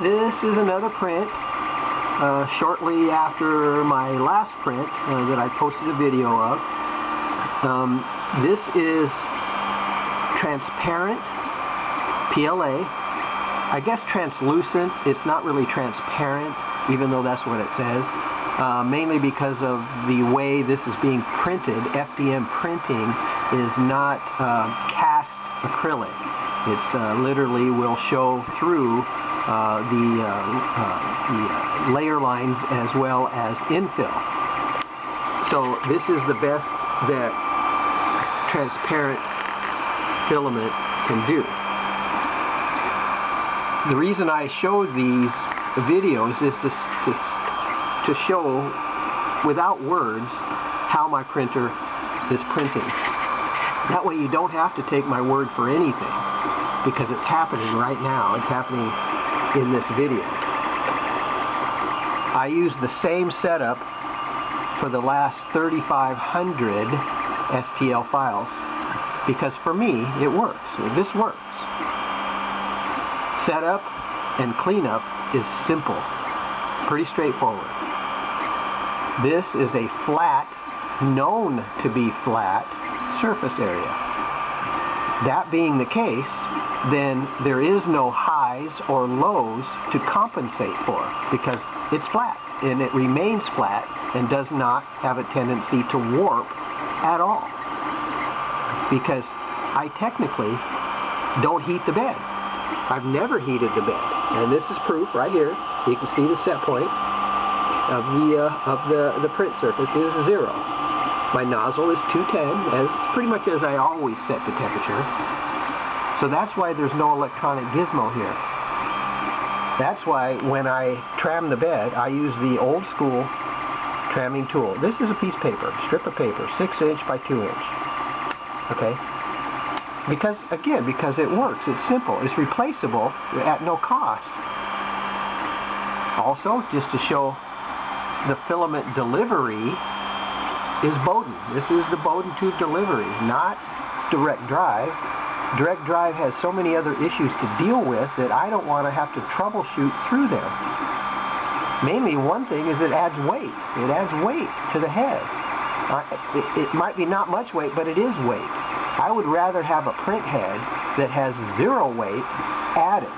this is another print shortly after my last print that I posted a video of. This is transparent PLA. I guess translucent. It's not really transparent, even though that's what it says. Mainly because of the way this is being printed. FDM printing is not cast acrylic. It's literally will show through the layer lines as well as infill. So this is the best that transparent filament can do. The reason I showed these videos is to show without words how my printer is printing. That way you don't have to take my word for anything, because it's happening right now. It's happening in this video. I use the same setup for the last 3,500 STL files because for me it works. This works. Setup and cleanup is simple, pretty straightforward. This is a flat, known to be flat, surface area. That being the case, then there is no highs or lows to compensate for because it's flat and it remains flat and does not have a tendency to warp at all, because I technically don't heat the bed. I've never heated the bed, and this is proof right here. You can see the set point of the print surface is 0. My nozzle is 210, as pretty much as I always set the temperature. So that's why there's no electronic gizmo here. That's why when I tram the bed, I use the old school tramming tool. This is a piece of paper, strip of paper, 6 inch by 2 inch. Okay? Because, again, because it works. It's simple. It's replaceable at no cost. Also, just to show the filament delivery is Bowden. This is the Bowden tube delivery, not direct drive. Direct drive has so many other issues to deal with that I don't want to have to troubleshoot through them. Mainly one thing is it adds weight. It adds weight to the head. It might be not much weight, but it is weight. I would rather have a print head that has 0 weight added.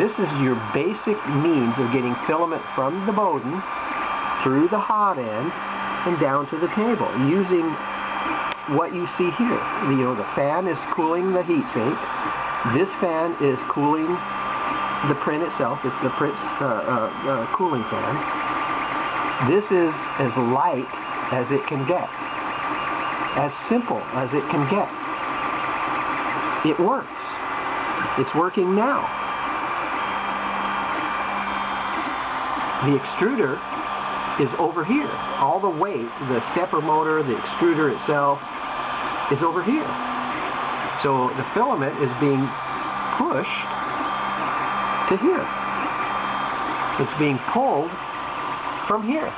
This is your basic means of getting filament from the Bowden through the hot end and down to the table using what you see here. You know, the fan is cooling the heatsink. This fan is cooling the print itself. It's the print cooling fan. This is as light as it can get, as simple as it can get. It works. It's working now. The extruder is over here. All the weight, the stepper motor, the extruder itself is over here. So the filament is being pushed to here. It's being pulled from here.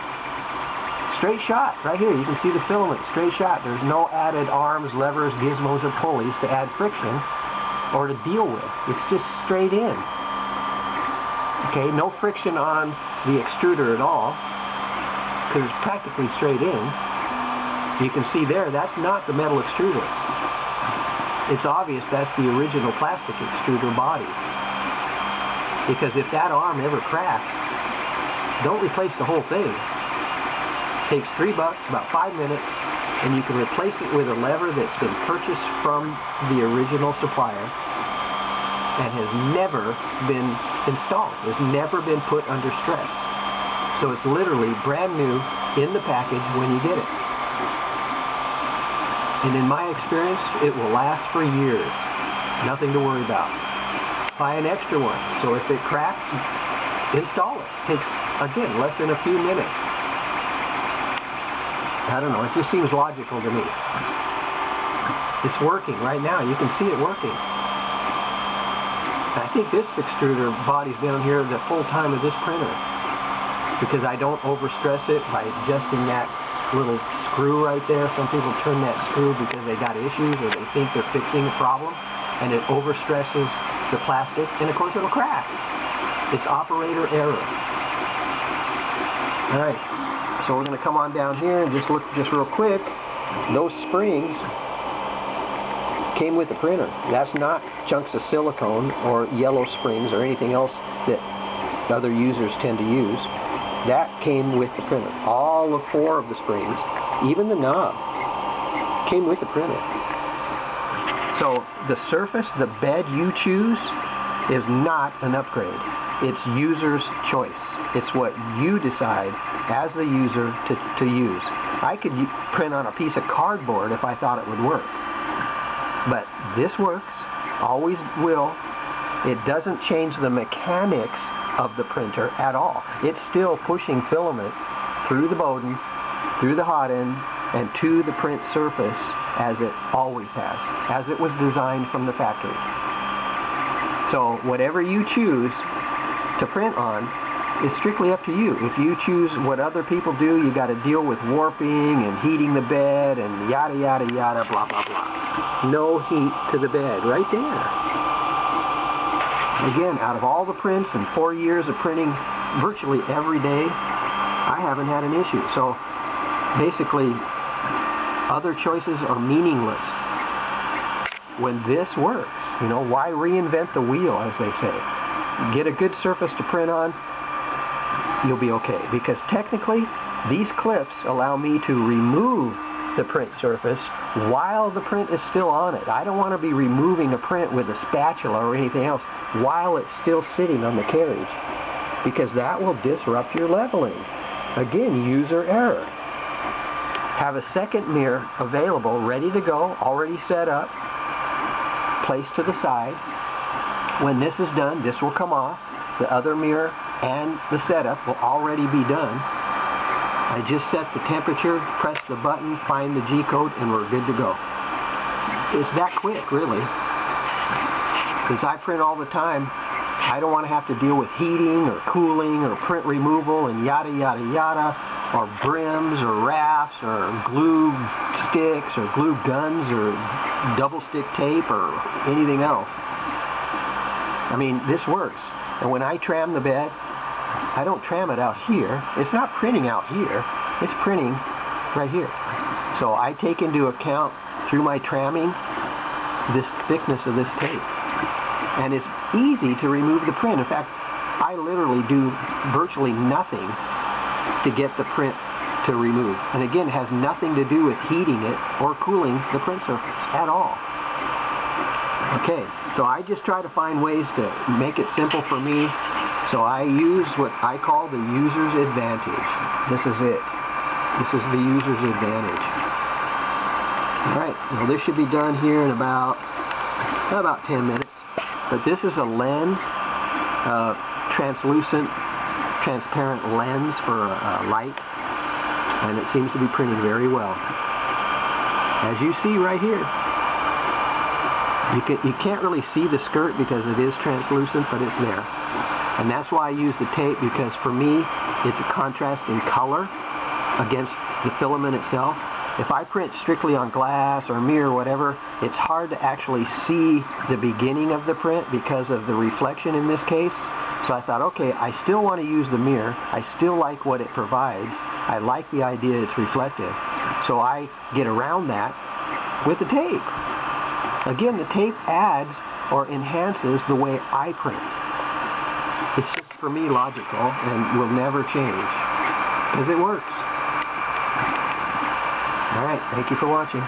Straight shot, right here. You can see the filament, straight shot. There's no added arms, levers, gizmos, or pulleys to add friction or to deal with. It's just straight in. Okay, no friction on the extruder at all, because it's practically straight in. You can see there, that's not the metal extruder. It's obvious that's the original plastic extruder body. Because if that arm ever cracks, don't replace the whole thing. It takes $3, about 5 minutes, and you can replace it with a lever that's been purchased from the original supplier and has never been installed. It's never been put under stress. So it's literally brand new in the package when you get it. And in my experience, it will last for years. Nothing to worry about. Buy an extra one. So if it cracks, install it. Takes, again, less than a few minutes. I don't know, it just seems logical to me. It's working right now. You can see it working. I think this extruder body's been on here the full time of this printer, because I don't overstress it by adjusting that little screw right there. Some people turn that screw because they got issues or they think they're fixing a problem, and it overstresses the plastic, and of course it'll crack. It's operator error. Alright, so we're going to come on down here and just look just real quick. Those springs came with the printer. That's not chunks of silicone or yellow springs or anything else that other users tend to use. That came with the printer. All of 4 of the springs, even the knob, came with the printer. So the surface, the bed you choose is not an upgrade. It's user's choice. It's what you decide as the user to use. I could print on a piece of cardboard if I thought it would work. But this works, always will. It doesn't change the mechanics of the printer at all. It's still pushing filament through the Bowden, through the hot end, and to the print surface as it always has, as it was designed from the factory. So whatever you choose to print on is strictly up to you. If you choose what other people do, you got to deal with warping and heating the bed and yada yada yada, blah blah blah. No heat to the bed, right there. Again, out of all the prints and 4 years of printing virtually every day, I haven't had an issue. So basically, other choices are meaningless when this works. You know, why reinvent the wheel, as they say? Get a good surface to print on, you'll be okay. Because technically, these clips allow me to remove the print surface while the print is still on it. I don't want to be removing a print with a spatula or anything else while it's still sitting on the carriage, because that will disrupt your leveling. Again, user error. Have a second mirror available, ready to go, already set up, placed to the side. When this is done, this will come off. The other mirror and the setup will already be done. I just set the temperature, press the button, find the G-code, and we're good to go. It's that quick, really. Since I print all the time, I don't want to have to deal with heating or cooling or print removal and yada yada yada, or brims or rafts or glue sticks or glue guns or double stick tape or anything else. I mean, this works. And when I tram the bed, I don't tram it out here. It's not printing out here. It's printing right here. So I take into account through my tramming this thickness of this tape. And it's easy to remove the print. In fact, I literally do virtually nothing to get the print to remove. And again, it has nothing to do with heating it or cooling the print surface at all. Okay, so I just try to find ways to make it simple for me. So I use what I call the user's advantage. This is it. This is the user's advantage. Alright, well this should be done here in about 10 minutes. But this is a lens, translucent, transparent lens for light. And it seems to be printing very well. As you see right here. You can't really see the skirt because it is translucent, but it's there. And that's why I use the tape, because for me, it's a contrast in color against the filament itself. If I print strictly on glass or mirror or whatever, it's hard to actually see the beginning of the print because of the reflection in this case. So I thought, okay, I still want to use the mirror. I still like what it provides. I like the idea it's reflective. So I get around that with the tape. Again, the tape adds or enhances the way I print. It's just, for me, logical and will never change because it works. All right, thank you for watching.